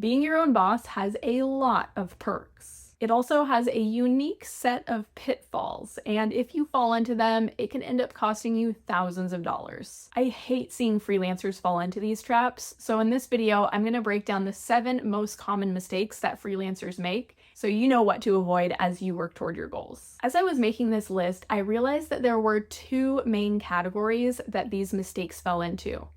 Being your own boss has a lot of perks. It also has a unique set of pitfalls, and if you fall into them, it can end up costing you thousands of dollars. I hate seeing freelancers fall into these traps, so in this video, I'm going to break down the 7 most common mistakes that freelancers make, so you know what to avoid as you work toward your goals. As I was making this list, I realized that there were 2 main categories that these mistakes fell into.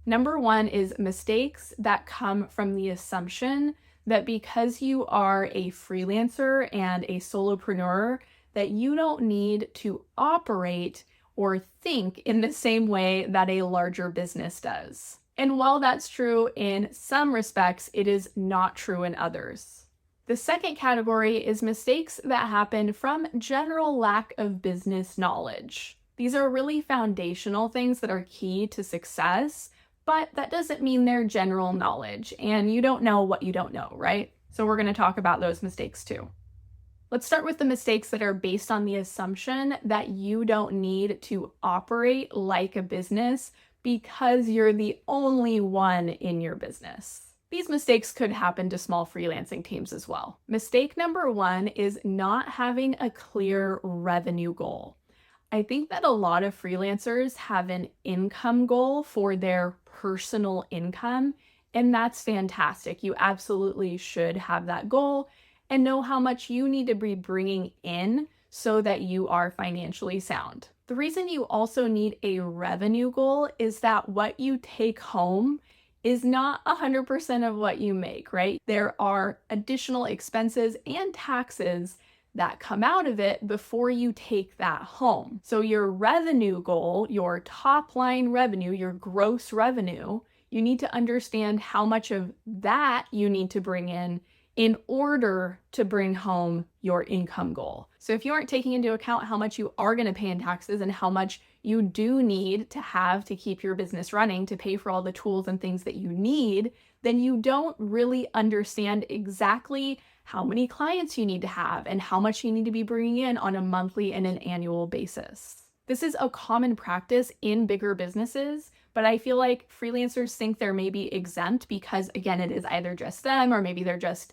Number 1 is mistakes that come from the assumption that because you are a freelancer and a solopreneur, that you don't need to operate or think in the same way that a larger business does. And while that's true in some respects, it is not true in others. The second category is mistakes that happen from general lack of business knowledge. These are really foundational things that are key to success, but that doesn't mean they're general knowledge, and you don't know what you don't know, right? So we're going to talk about those mistakes too. Let's start with the mistakes that are based on the assumption that you don't need to operate like a business because you're the only one in your business. These mistakes could happen to small freelancing teams as well. Mistake number 1 is not having a clear revenue goal. I think that a lot of freelancers have an income goal for their personal income, and that's fantastic. You absolutely should have that goal and know how much you need to be bringing in so that you are financially sound. The reason you also need a revenue goal is that what you take home is not 100% of what you make, right? There are additional expenses and taxes that come out of it before you take that home. So your revenue goal, your top line revenue, your gross revenue, you need to understand how much of that you need to bring in order to bring home your income goal. So if you aren't taking into account how much you are going to pay in taxes and how much you do need to have to keep your business running, to pay for all the tools and things that you need, then you don't really understand exactly how many clients you need to have and how much you need to be bringing in on a monthly and an annual basis. This is a common practice in bigger businesses, but I feel like freelancers think they're maybe exempt because, again, it is either just them or maybe they're just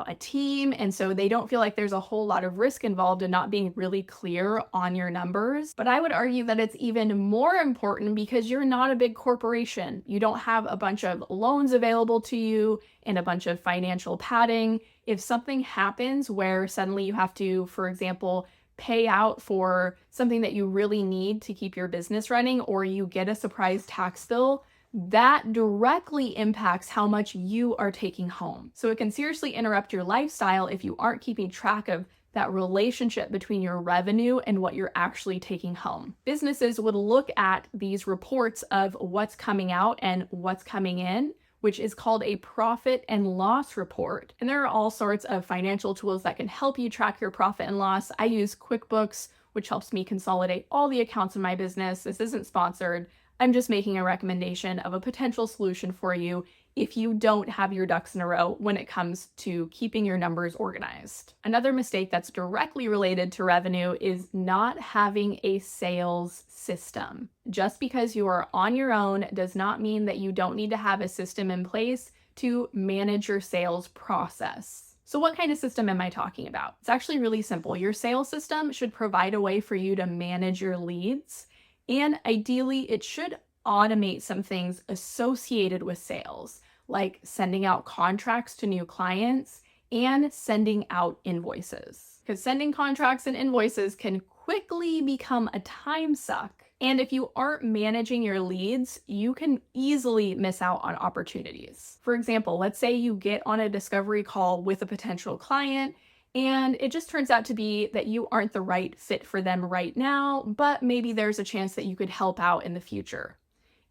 a team. And so they don't feel like there's a whole lot of risk involved in not being really clear on your numbers. But I would argue that it's even more important because you're not a big corporation. You don't have a bunch of loans available to you and a bunch of financial padding. If something happens where suddenly you have to, for example, pay out for something that you really need to keep your business running, or you get a surprise tax bill, that directly impacts how much you are taking home. So it can seriously interrupt your lifestyle if you aren't keeping track of that relationship between your revenue and what you're actually taking home. Businesses would look at these reports of what's coming out and what's coming in, which is called a profit and loss report. And there are all sorts of financial tools that can help you track your profit and loss. I use QuickBooks, which helps me consolidate all the accounts in my business. This isn't sponsored. I'm just making a recommendation of a potential solution for you if you don't have your ducks in a row when it comes to keeping your numbers organized. Another mistake that's directly related to revenue is not having a sales system. Just because you are on your own does not mean that you don't need to have a system in place to manage your sales process. So what kind of system am I talking about? It's actually really simple. Your sales system should provide a way for you to manage your leads. And ideally, it should automate some things associated with sales, like sending out contracts to new clients and sending out invoices. Because sending contracts and invoices can quickly become a time suck. And if you aren't managing your leads, you can easily miss out on opportunities. For example, let's say you get on a discovery call with a potential client and it just turns out to be that you aren't the right fit for them right now, but maybe there's a chance that you could help out in the future.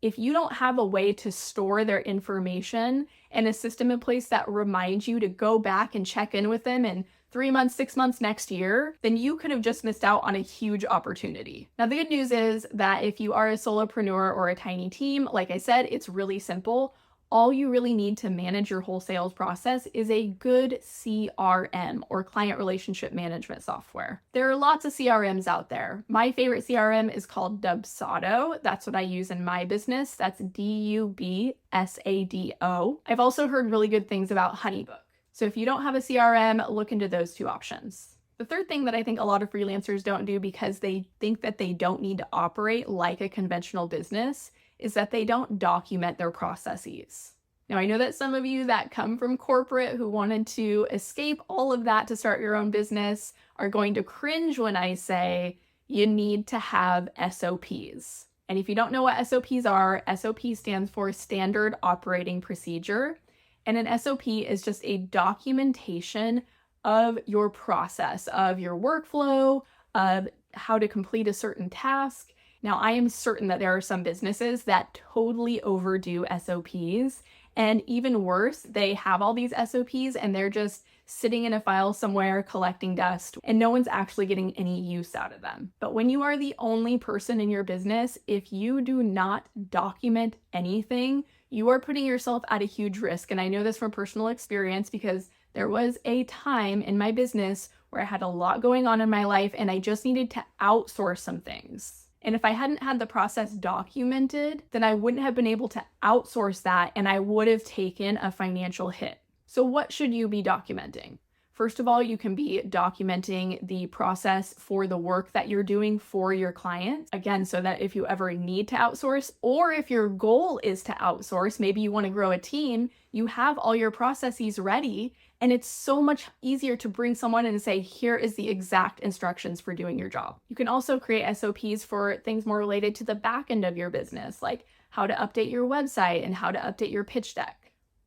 If you don't have a way to store their information and a system in place that reminds you to go back and check in with them in 3 months, 6 months, next year, then you could have just missed out on a huge opportunity. Now, the good news is that if you are a solopreneur or a tiny team, like I said, it's really simple. All you really need to manage your whole sales process is a good CRM, or client relationship management software. There are lots of CRMs out there. My favorite CRM is called Dubsado. That's what I use in my business. That's Dubsado. I've also heard really good things about Honeybook. So if you don't have a CRM, look into those two options. The third thing that I think a lot of freelancers don't do because they think that they don't need to operate like a conventional business is that they don't document their processes. Now, I know that some of you that come from corporate who wanted to escape all of that to start your own business are going to cringe when I say you need to have SOPs. And if you don't know what SOPs are, SOP stands for Standard Operating Procedure. And an SOP is just a documentation of your process, of your workflow, of how to complete a certain task. Now, I am certain that there are some businesses that totally overdo SOPs, and even worse, they have all these SOPs and they're just sitting in a file somewhere collecting dust, and no one's actually getting any use out of them. But when you are the only person in your business, if you do not document anything, you are putting yourself at a huge risk. And I know this from personal experience because there was a time in my business where I had a lot going on in my life and I just needed to outsource some things. And if I hadn't had the process documented, then I wouldn't have been able to outsource that and I would have taken a financial hit. So what should you be documenting? First of all, you can be documenting the process for the work that you're doing for your clients. Again, so that if you ever need to outsource, or if your goal is to outsource, maybe you want to grow a team, you have all your processes ready. And it's so much easier to bring someone in and say, here is the exact instructions for doing your job. You can also create SOPs for things more related to the back end of your business, like how to update your website and how to update your pitch deck.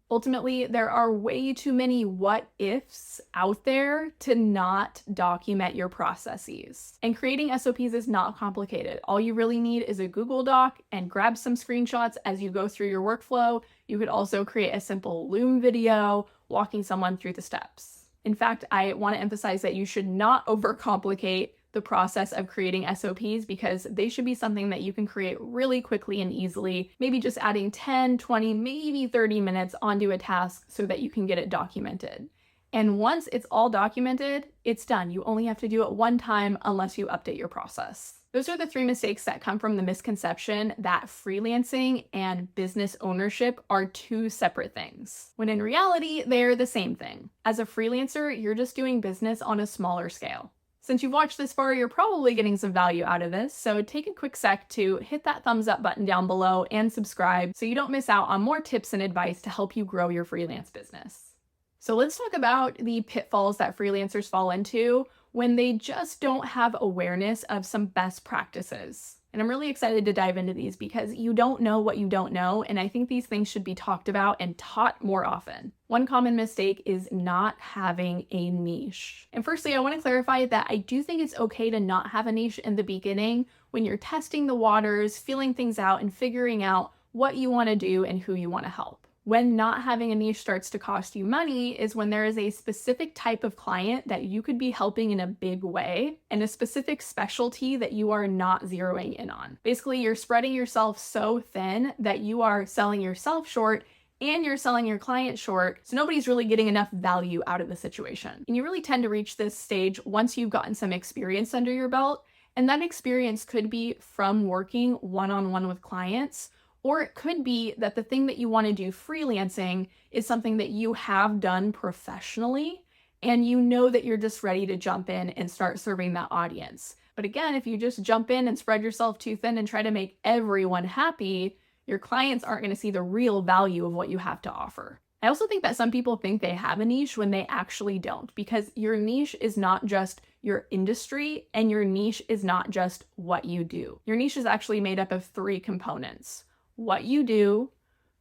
Ultimately, there are way too many what ifs out there to not document your processes. And creating SOPs is not complicated. All you really need is a Google Doc and grab some screenshots as you go through your workflow. You could also create a simple Loom video walking someone through the steps. In fact, I want to emphasize that you should not overcomplicate the process of creating SOPs because they should be something that you can create really quickly and easily, maybe just adding 10, 20, maybe 30 minutes onto a task so that you can get it documented. And once it's all documented, it's done. You only have to do it one time unless you update your process. Those are the 3 mistakes that come from the misconception that freelancing and business ownership are 2 separate things, when in reality, they're the same thing. As a freelancer, you're just doing business on a smaller scale. Since you've watched this far, you're probably getting some value out of this, so take a quick sec to hit that thumbs up button down below and subscribe so you don't miss out on more tips and advice to help you grow your freelance business. So let's talk about the pitfalls that freelancers fall into when they just don't have awareness of some best practices. And I'm really excited to dive into these because you don't know what you don't know, and I think these things should be talked about and taught more often. One common mistake is not having a niche. And firstly, I want to clarify that I do think it's okay to not have a niche in the beginning when you're testing the waters, feeling things out, and figuring out what you want to do and who you want to help. When not having a niche starts to cost you money is when there is a specific type of client that you could be helping in a big way and a specific specialty that you are not zeroing in on. Basically, you're spreading yourself so thin that you are selling yourself short and you're selling your client short, so nobody's really getting enough value out of the situation. And you really tend to reach this stage once you've gotten some experience under your belt, and that experience could be from working one-on-one with clients, or it could be that the thing that you want to do freelancing is something that you have done professionally and you know that you're just ready to jump in and start serving that audience. But again, if you just jump in and spread yourself too thin and try to make everyone happy, your clients aren't going to see the real value of what you have to offer. I also think that some people think they have a niche when they actually don't, because your niche is not just your industry and your niche is not just what you do. Your niche is actually made up of 3 components: what you do,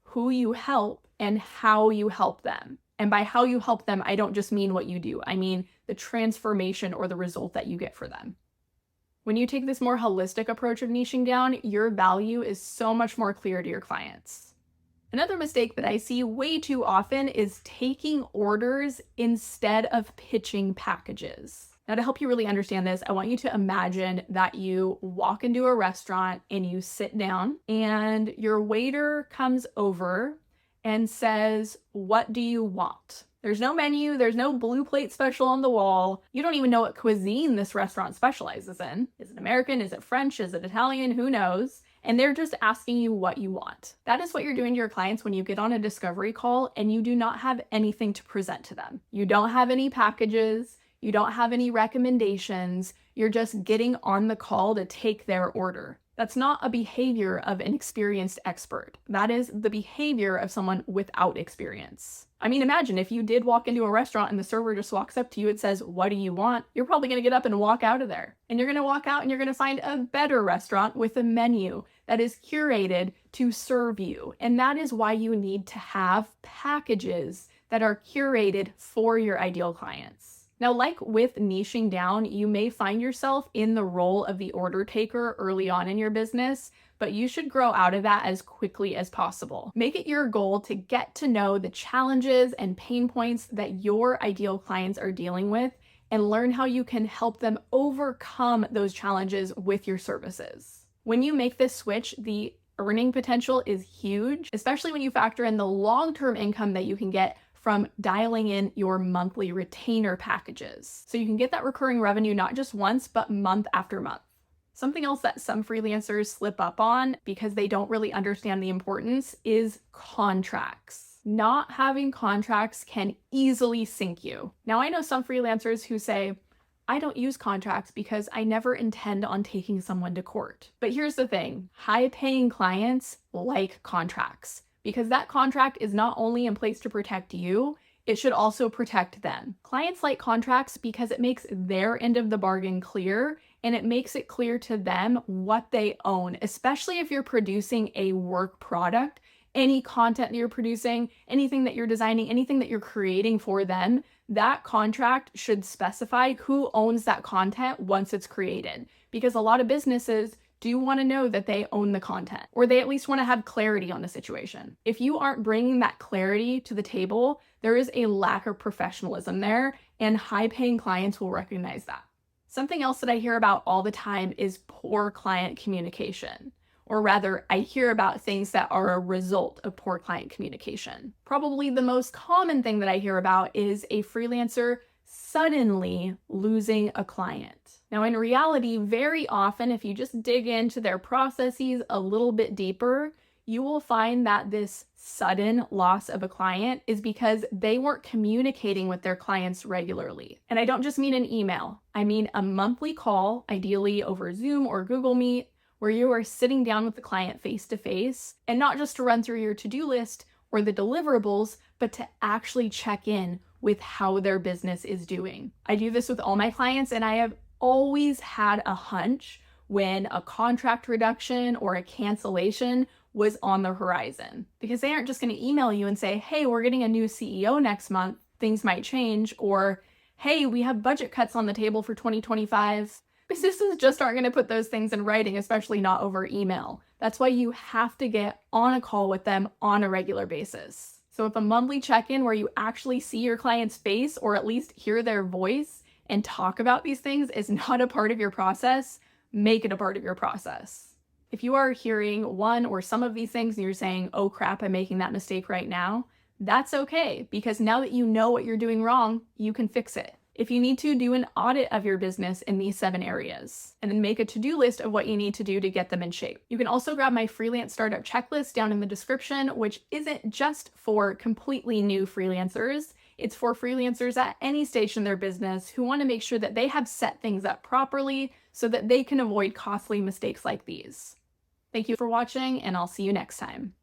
who you help, and how you help them. And by how you help them, I don't just mean what you do. I mean the transformation or the result that you get for them. When you take this more holistic approach of niching down, your value is so much more clear to your clients. Another mistake that I see way too often is taking orders instead of pitching packages. Now, to help you really understand this, I want you to imagine that you walk into a restaurant and you sit down and your waiter comes over and says, "What do you want?" There's no menu, there's no blue plate special on the wall. You don't even know what cuisine this restaurant specializes in. Is it American? Is it French? Is it Italian? Who knows? And they're just asking you what you want. That is what you're doing to your clients when you get on a discovery call and you do not have anything to present to them. You don't have any packages, you don't have any recommendations, you're just getting on the call to take their order. That's not a behavior of an experienced expert. That is the behavior of someone without experience. I mean, imagine if you did walk into a restaurant and the server just walks up to you and says, "What do you want?" You're probably going to get up and walk out of there. And you're going to walk out and you're going to find a better restaurant with a menu that is curated to serve you. And that is why you need to have packages that are curated for your ideal clients. Now, like with niching down, you may find yourself in the role of the order taker early on in your business, but you should grow out of that as quickly as possible. Make it your goal to get to know the challenges and pain points that your ideal clients are dealing with and learn how you can help them overcome those challenges with your services. When you make this switch, the earning potential is huge, especially when you factor in the long-term income that you can get from dialing in your monthly retainer packages. So you can get that recurring revenue not just once, but month after month. Something else that some freelancers slip up on because they don't really understand the importance is contracts. Not having contracts can easily sink you. Now, I know some freelancers who say, "I don't use contracts because I never intend on taking someone to court." But here's the thing, high-paying clients like contracts, because that contract is not only in place to protect you, it should also protect them. Clients like contracts because it makes their end of the bargain clear and it makes it clear to them what they own, especially if you're producing a work product. Any content that you're producing, anything that you're designing, anything that you're creating for them, that contract should specify who owns that content once it's created. Because a lot of businesses do want to know that they own the content, or they at least want to have clarity on the situation. If you aren't bringing that clarity to the table, there is a lack of professionalism there, and high-paying clients will recognize that. Something else that I hear about all the time is poor client communication. Or rather, I hear about things that are a result of poor client communication. Probably the most common thing that I hear about is a freelancer suddenly losing a client. Now, in reality, very often, if you just dig into their processes a little bit deeper, you will find that this sudden loss of a client is because they weren't communicating with their clients regularly. And I don't just mean an email. I mean a monthly call, ideally over Zoom or Google Meet, where you are sitting down with the client face to face, and not just to run through your to-do list or the deliverables, but to actually check in with how their business is doing. I do this with all my clients, and I have always had a hunch when a contract reduction or a cancellation was on the horizon, because they aren't just going to email you and say, "Hey, we're getting a new CEO next month, things might change," or "Hey, we have budget cuts on the table for 2025. Businesses just aren't going to put those things in writing, especially not over email. That's why you have to get on a call with them on a regular basis. So if a monthly check-in where you actually see your client's face or at least hear their voice and talk about these things is not a part of your process, make it a part of your process. If you are hearing one or some of these things and you're saying, "Oh crap, I'm making that mistake right now," that's okay, because now that you know what you're doing wrong, you can fix it. If you need to, do an audit of your business in these 7 areas, and then make a to-do list of what you need to do to get them in shape. You can also grab my freelance startup checklist down in the description, which isn't just for completely new freelancers. It's for freelancers at any stage in their business who want to make sure that they have set things up properly so that they can avoid costly mistakes like these. Thank you for watching, and I'll see you next time.